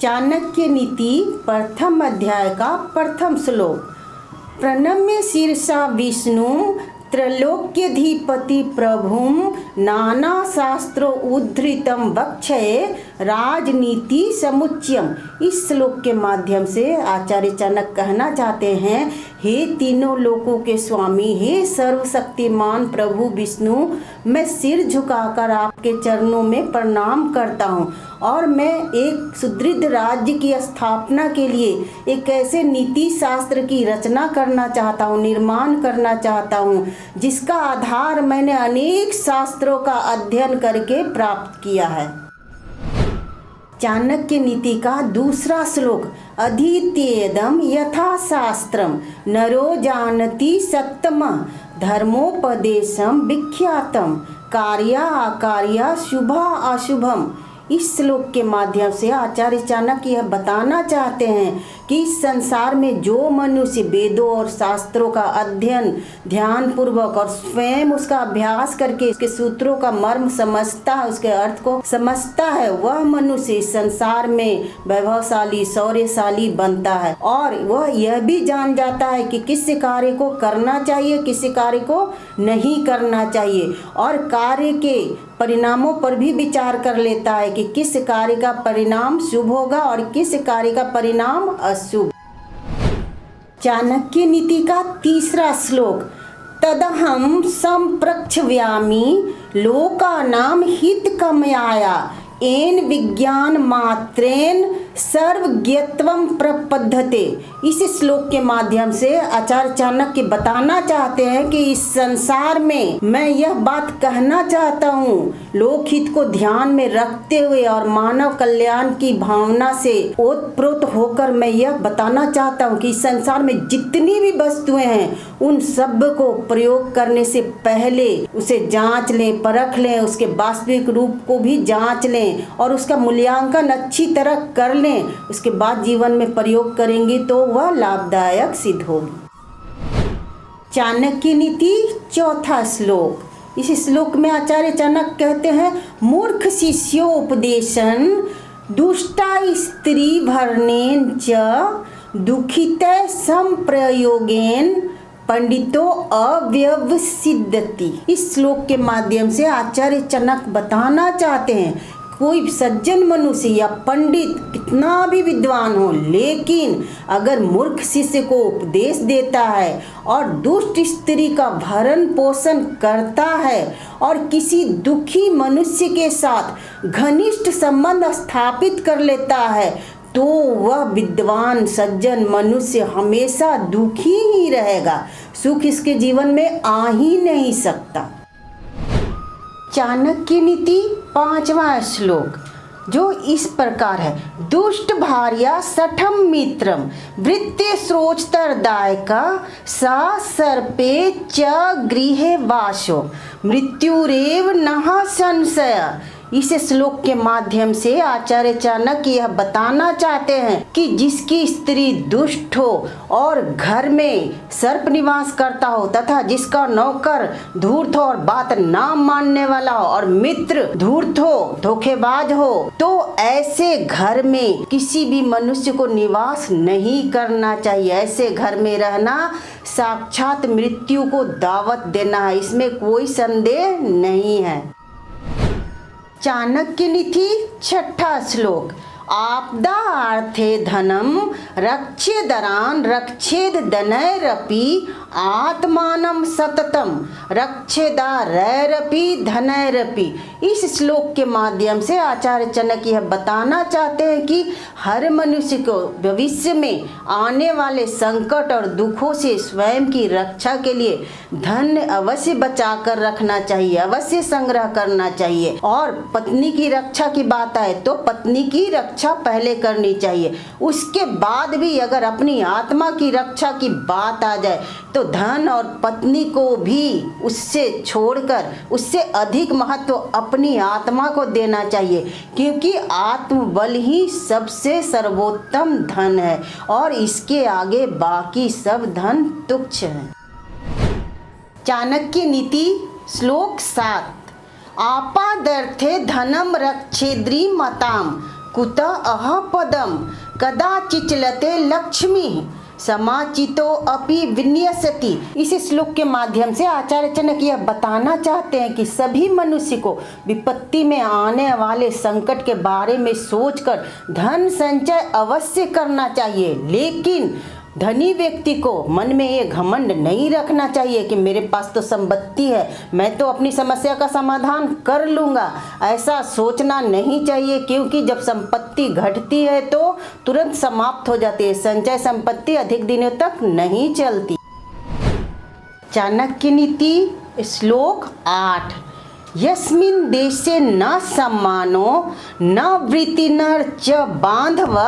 चाणक्य नीति प्रथम अध्याय का प्रथम श्लोक। प्रणम्य शीर्षा विष्णु त्रैलोक्यधिपति प्रभुम नाना शास्त्रों उद्धृतम वक्षये राजनीति समुच्चयम। इस श्लोक के माध्यम से आचार्य चाणक्य कहना चाहते हैं, हे तीनों लोकों के स्वामी, हे सर्वशक्तिमान प्रभु विष्णु, मैं सिर झुकाकर आपके चरणों में प्रणाम करता हूँ और मैं एक सुदृढ़ राज्य की स्थापना के लिए एक ऐसे नीति शास्त्र की रचना करना चाहता हूँ, निर्माण करना चाहता हूँ, जिसका आधार मैंने अनेक शास्त्रों का अध्ययन करके प्राप्त किया है। चाणक्य नीति का दूसरा श्लोक। अधीत्येदम यथा शास्त्रम नरो जानति सत्तमः धर्मोपदेशम विख्यातम कार्या अकार्या शुभा अशुभम। इस श्लोक के माध्यम से आचार्य चाणक्य यह बताना चाहते हैं कि इस संसार में जो मनुष्य वेदों और शास्त्रों का अध्ययन ध्यान पूर्वक और स्वयं उसका अभ्यास करके उसके सूत्रों का मर्म समझता है, उसके अर्थ को समझता है, वह मनुष्य इस संसार में वैभवशाली शौर्यशाली बनता है और वह यह भी जान जाता है कि किस कार्य को करना चाहिए, किस कार्य को नहीं करना चाहिए और कार्य के परिणामों पर भी विचार कर लेता है कि किस कार्य का परिणाम शुभ होगा और किस कार्य का परिणाम अशुभ। चाणक्य नीति का तीसरा श्लोक। तदहम संप्रक्षव्यामि लोकानां हितकामयाया एन विज्ञान मात्रेन सर्वज्ञत्वं प्रपद्यते। इस श्लोक के माध्यम से आचार्य चाणक्य बताना चाहते हैं कि इस संसार में मैं यह बात कहना चाहता हूँ, लोकहित को ध्यान में रखते हुए और मानव कल्याण की भावना से ओतप्रोत होकर मैं यह बताना चाहता हूँ कि इस संसार में जितनी भी वस्तुएं हैं उन सब को प्रयोग करने से पहले उसे जांच लें, परख लें, उसके वास्तविक रूप को भी जांच लें और उसका मूल्यांकन अच्छी तरह कर लें। उसके बाद जीवन में प्रयोग करेंगे तो वह लाभदायक सिद्ध होगी। चाणक्य नीति चौथा श्लोक। इस श्लोक में आचार्य चाणक्य कहते हैं, मूर्ख शिष्यो उपदेशन दुष्टा स्त्री भरणेन च दुखिते संप्रयोगेन पंडितो अव्यवसिद्धति। इस श्लोक के माध्यम से आचार्य चाणक्य बताना चाहते हैं, कोई सज्जन मनुष्य या पंडित कितना भी विद्वान हो, लेकिन अगर मूर्ख शिष्य को उपदेश देता है और दुष्ट स्त्री का भरण पोषण करता है और किसी दुखी मनुष्य के साथ घनिष्ठ संबंध स्थापित कर लेता है, तो वह विद्वान सज्जन मनुष्य हमेशा दुखी ही रहेगा, सुख इसके जीवन में आ ही नहीं सकता। चाणक्य नीति पांचवा श्लोक, जो इस प्रकार है। दुष्ट भार्या सठम मित्रम वृत्ते श्रोचतरदायका सा सर्पे च गृहे वासो मृत्युरेव नः संशय। इस श्लोक के माध्यम से आचार्य चाणक्य यह बताना चाहते हैं कि जिसकी स्त्री दुष्ट हो और घर में सर्प निवास करता हो तथा जिसका नौकर धूर्त हो और बात ना मानने वाला हो और मित्र धूर्त हो, धोखेबाज हो, तो ऐसे घर में किसी भी मनुष्य को निवास नहीं करना चाहिए। ऐसे घर में रहना साक्षात मृत्यु को दावत देना है, इसमें कोई संदेह नहीं है। चाणक्य नीति छठा श्लोक। आपदा अर्थे धनम रक्षेदरान रक्षेद धनैरपि आत्मानं सततम रक्षेदारैरपि धनैरपि। इस श्लोक के माध्यम से आचार्य चाणक्य यह बताना चाहते हैं कि हर मनुष्य को भविष्य में आने वाले संकट और दुखों से स्वयं की रक्षा के लिए धन अवश्य बचा कर रखना चाहिए, अवश्य संग्रह करना चाहिए। और पत्नी की रक्षा की बात आए तो पत्नी की रक्षा पहले करनी चाहिए, उसके बाद भी अगर अपनी आत्मा की रक्षा की बात आ जाए तो धन और पत्नी को भी उससे छोड़कर उससे अधिक महत्व अपनी आत्मा को देना चाहिए, क्योंकि आत्मबल ही सबसे सर्वोत्तम धन है और इसके आगे बाकी सब धन तुच्छ है। चाणक्य नीति श्लोक 7। आपादर्थे धनम रक्षेद्री मताम कुत अह पदम कदाचिचलते लक्ष्मी समाचितो अपि विन्यसति। इस श्लोक के माध्यम से आचार्य जनक यह बताना चाहते हैं कि सभी मनुष्य को विपत्ति में आने वाले संकट के बारे में सोचकर धन संचय अवश्य करना चाहिए, लेकिन धनी व्यक्ति को मन में ये घमंड नहीं रखना चाहिए कि मेरे पास तो संपत्ति है, मैं तो अपनी समस्या का समाधान कर लूँगा। ऐसा सोचना नहीं चाहिए, क्योंकि जब संपत्ति घटती है तो तुरंत समाप्त हो जाती है। संचय संपत्ति अधिक दिनों तक नहीं चलती। चाणक्य नीति श्लोक 8। यस्मिन् देशे न सम्मानो न वृत्तिर्न च बांधव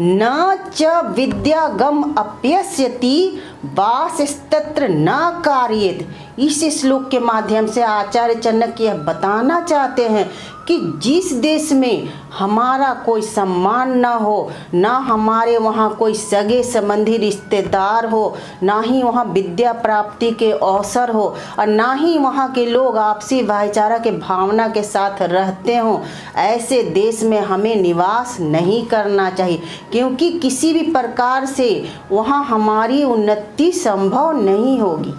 न च विद्यागम अप्यस्यति वासस्तत्र न कार्येत। इस श्लोक के माध्यम से आचार्य चाणक्य यह बताना चाहते हैं कि जिस देश में हमारा कोई सम्मान ना हो, ना हमारे वहाँ कोई सगे संबंधी रिश्तेदार हो, ना ही वहाँ विद्या प्राप्ति के अवसर हो, और ना ही वहाँ के लोग आपसी भाईचारा के भावना के साथ रहते हों, ऐसे देश में हमें निवास नहीं करना चाहिए, क्योंकि किसी भी प्रकार से वहाँ हमारी उन्नति संभव नहीं होगी।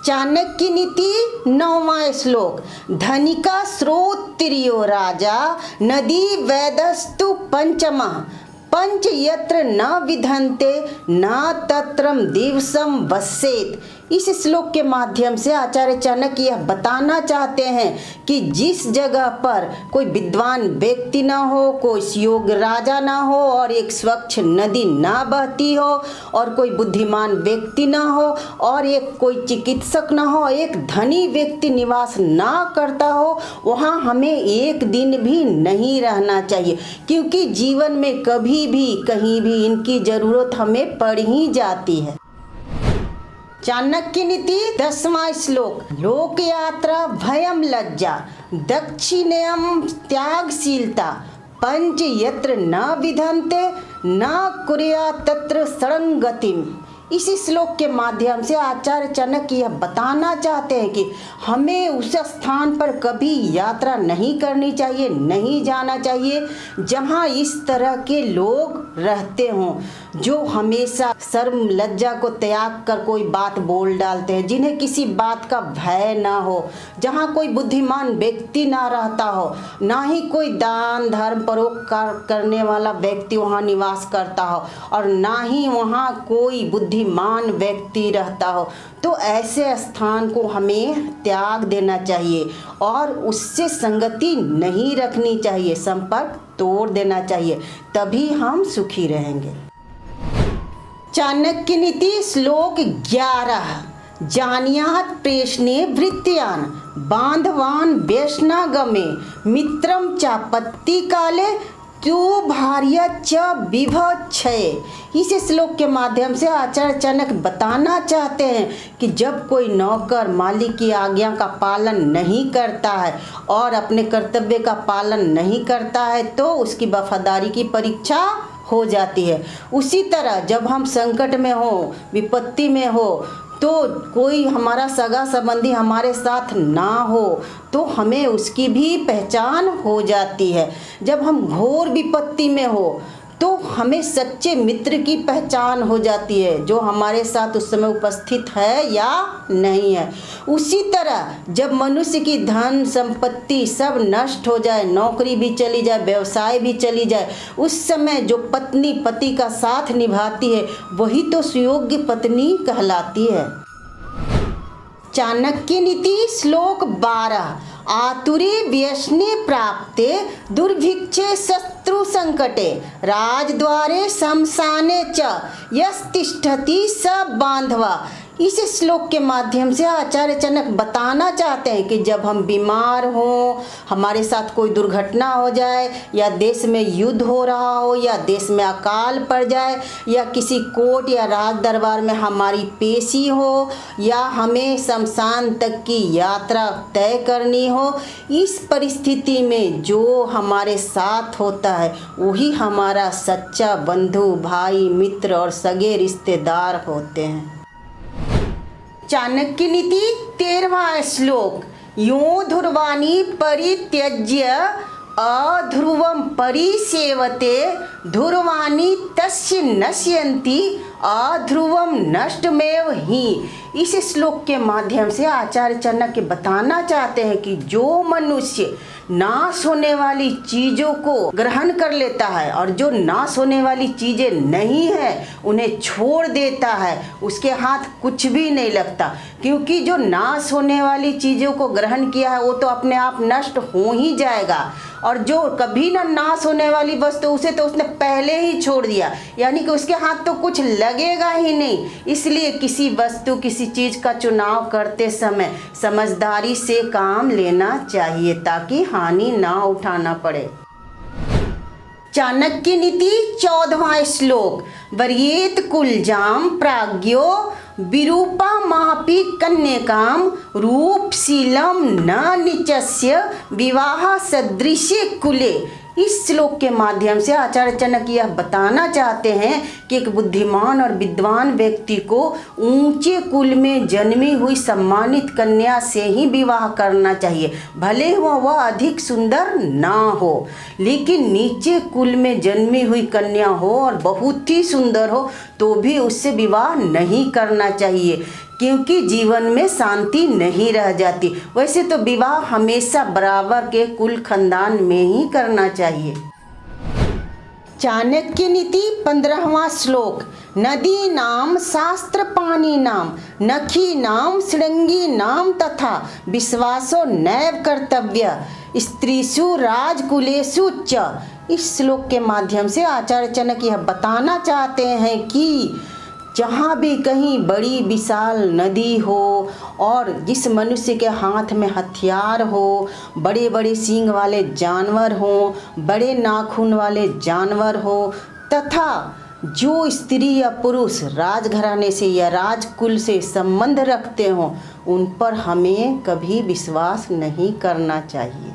चाणक्य नीति 9वां श्लोक। धनिका श्रोत्रियो राजा नदी वैदस्तु पंचमा पंच यत्र न विधन्ते न तत्रम दिवसम वसेत। इस श्लोक के माध्यम से आचार्य चाणक्य यह बताना चाहते हैं कि जिस जगह पर कोई विद्वान व्यक्ति ना हो, कोई योग्य राजा ना हो, और एक स्वच्छ नदी ना बहती हो, और कोई बुद्धिमान व्यक्ति ना हो, और एक कोई चिकित्सक ना हो, एक धनी व्यक्ति निवास ना करता हो, वहाँ हमें एक दिन भी नहीं रहना चाहिए, क्योंकि जीवन में कभी भी कहीं भी इनकी ज़रूरत हमें पड़ ही जाती है। चाणक्य नीति 10वां श्लोक। लोक यात्रा भयम लज्जा दक्षिणेयम त्यागशीलता पंच यत्र न विधन्ते न कुर्या तत्र शरणगतिम। इस श्लोक के माध्यम से आचार्य चाणक्य यह बताना चाहते हैं कि हमें उस स्थान पर कभी यात्रा नहीं करनी चाहिए, नहीं जाना चाहिए जहां इस तरह के लोग रहते हों, जो हमेशा शर्म लज्जा को त्याग कर कोई बात बोल डालते हैं, जिन्हें किसी बात का भय ना हो, जहां कोई बुद्धिमान व्यक्ति ना रहता हो, ना ही कोई दान धर्म परोपकार करने वाला व्यक्ति वहां निवास करता हो, और ना ही वहां कोई बुद्धिमान व्यक्ति रहता हो। तो ऐसे स्थान को हमें त्याग देना चाहिए और उससे संगति नहीं रखनी चाहिए, संपर्क तोड़ देना चाहिए, तभी हम सुखी रहेंगे। चाणक्य नीति श्लोक 11। जानियात प्रेषणे वृत्त्यान बांधवान व्यसनागमे मित्रम चापत्ति काले तु भार्य च विभक्षय। इस श्लोक के माध्यम से आचार्य चाणक्य बताना चाहते हैं कि जब कोई नौकर मालिक की आज्ञा का पालन नहीं करता है और अपने कर्तव्य का पालन नहीं करता है तो उसकी वफादारी की परीक्षा हो जाती है। उसी तरह जब हम संकट में हो, विपत्ति में हो, तो कोई हमारा सगा संबंधी हमारे साथ ना हो तो हमें उसकी भी पहचान हो जाती है। जब हम घोर विपत्ति में हो तो हमें सच्चे मित्र की पहचान हो जाती है, जो हमारे साथ उस समय उपस्थित है या नहीं है। उसी तरह जब मनुष्य की धन संपत्ति सब नष्ट हो जाए, नौकरी भी चली जाए, व्यवसाय भी चली जाए, उस समय जो पत्नी पति का साथ निभाती है वही तो सुयोग्य पत्नी कहलाती है। चाणक्य नीति श्लोक 12। आतुरे व्यसने प्राप्ते दुर्भिक्षे शत्रु संकटे राजद्वारे शमशाने च यस्तिष्ठति स बांधवा। इस श्लोक के माध्यम से आचार्य चाणक्य बताना चाहते हैं कि जब हम बीमार हों, हमारे साथ कोई दुर्घटना हो जाए, या देश में युद्ध हो रहा हो, या देश में अकाल पड़ जाए, या किसी कोर्ट या राज दरबार में हमारी पेशी हो, या हमें शमशान तक की यात्रा तय करनी हो, इस परिस्थिति में जो हमारे साथ होता है वही हमारा सच्चा बंधु, भाई, मित्र और सगे रिश्तेदार होते हैं। चाणक्य नीति 13वां श्लोक। यो ध्रुवानी परित्यज्य अध्रुवम परिसेवते ध्रुवानि तस्य नश्यन्ति अध्रुवम नष्टमेव ही। इस श्लोक के माध्यम से आचार्य चाणक्य बताना चाहते हैं कि जो मनुष्य नाश होने वाली चीज़ों को ग्रहण कर लेता है और जो नाश होने वाली चीज़ें नहीं है उन्हें छोड़ देता है, उसके हाथ कुछ भी नहीं लगता, क्योंकि जो नाश होने वाली चीज़ों को ग्रहण किया है वो तो अपने आप नष्ट हो ही जाएगा, और जो कभी ना नाश होने वाली वस्तु उसे तो उसने पहले ही छोड़ दिया, यानी कि उसके हाथ तो कुछ लगेगा ही नहीं। इसलिए किसी वस्तु किसी चीज़ का चुनाव करते समय समझदारी से काम लेना चाहिए ताकि हानि ना उठाना पड़े। चाणक्य नीति 14वां श्लोक। वर्येत कुलजाम प्राज्ञो विरूपा मापी कन्यकाम रूपशीलम न नीचस्य विवाह सदृशे कुले। इस श्लोक के माध्यम से आचार्य चाणक्य यह बताना चाहते हैं कि एक बुद्धिमान और विद्वान व्यक्ति को ऊंचे कुल में जन्मी हुई सम्मानित कन्या से ही विवाह करना चाहिए, भले वह अधिक सुंदर ना हो, लेकिन नीचे कुल में जन्मी हुई कन्या हो और बहुत ही सुंदर हो तो भी उससे विवाह नहीं करना चाहिए, क्योंकि जीवन में शांति नहीं रह जाती। वैसे तो विवाह हमेशा बराबर के कुल खानदान में ही करना चाहिए। चाणक्य नीति 15वां श्लोक। नदी नाम शास्त्र पानी नाम नखी नाम श्रृंगी नाम तथा विश्वासो नैव कर्तव्य स्त्रीषु राजकुलेषु च। इस श्लोक के माध्यम से आचार्य चाणक्य यह बताना चाहते हैं कि जहाँ भी कहीं बड़ी विशाल नदी हो और जिस मनुष्य के हाथ में हथियार हो, बड़े बड़े सींग वाले जानवर हों, बड़े नाखून वाले जानवर हो, तथा जो स्त्री या पुरुष राजघराने से या राजकुल से संबंध रखते हों, उन पर हमें कभी विश्वास नहीं करना चाहिए।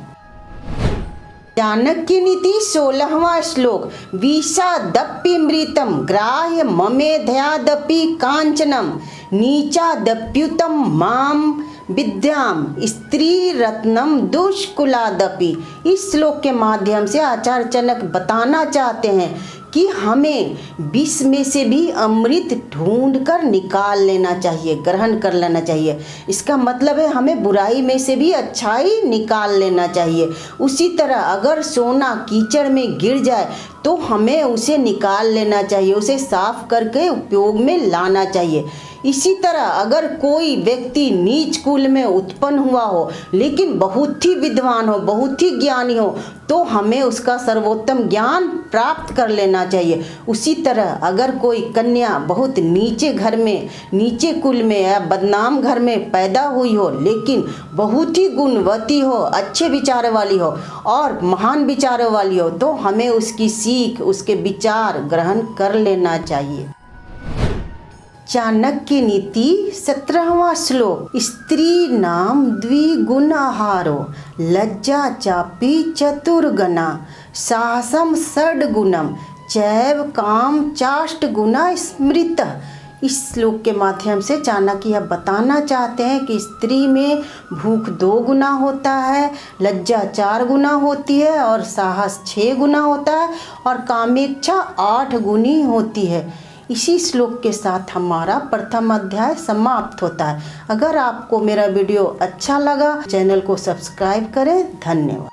चाणक्य नीति 16वां श्लोक। विषादपि मृतम ग्राह्य ममेध्यादपि कांचनम नीचादप्युतम माम विद्याम स्त्री रत्नम दुष्कुलादपि। इस श्लोक के माध्यम से आचार्य चाणक्य बताना चाहते हैं कि हमें विष में से भी अमृत ढूंढ कर निकाल लेना चाहिए, ग्रहण कर लेना चाहिए। इसका मतलब है हमें बुराई में से भी अच्छाई निकाल लेना चाहिए। उसी तरह अगर सोना कीचड़ में गिर जाए तो हमें उसे निकाल लेना चाहिए, उसे साफ करके उपयोग में लाना चाहिए। इसी तरह अगर कोई व्यक्ति नीच कुल में उत्पन्न हुआ हो लेकिन बहुत ही विद्वान हो, बहुत ही ज्ञानी हो, तो हमें उसका सर्वोत्तम ज्ञान प्राप्त कर लेना चाहिए। उसी तरह अगर कोई कन्या बहुत नीचे घर में, नीचे कुल में या बदनाम घर में पैदा हुई हो लेकिन बहुत ही गुणवती हो, अच्छे विचारों वाली हो और महान विचारों वाली हो, तो हमें उसकी सीख, उसके विचार ग्रहण कर लेना चाहिए। चाणक्य नीति 17वां श्लोक। स्त्री नाम द्विगुणाहारो लज्जा चापि चतुर्गुणा साहसम षड्गुणम चैव काम चाष्टगुणा स्मृत। इस श्लोक के माध्यम से चाणक्य यह बताना चाहते हैं कि स्त्री में भूख 2 गुना होता है, लज्जा 4 गुना होती है और साहस 6 गुना होता है और कामेच्छा 8 गुनी होती है। इसी श्लोक के साथ हमारा प्रथम अध्याय समाप्त होता है। अगर आपको मेरा वीडियो अच्छा लगा, चैनल को सब्सक्राइब करें। धन्यवाद।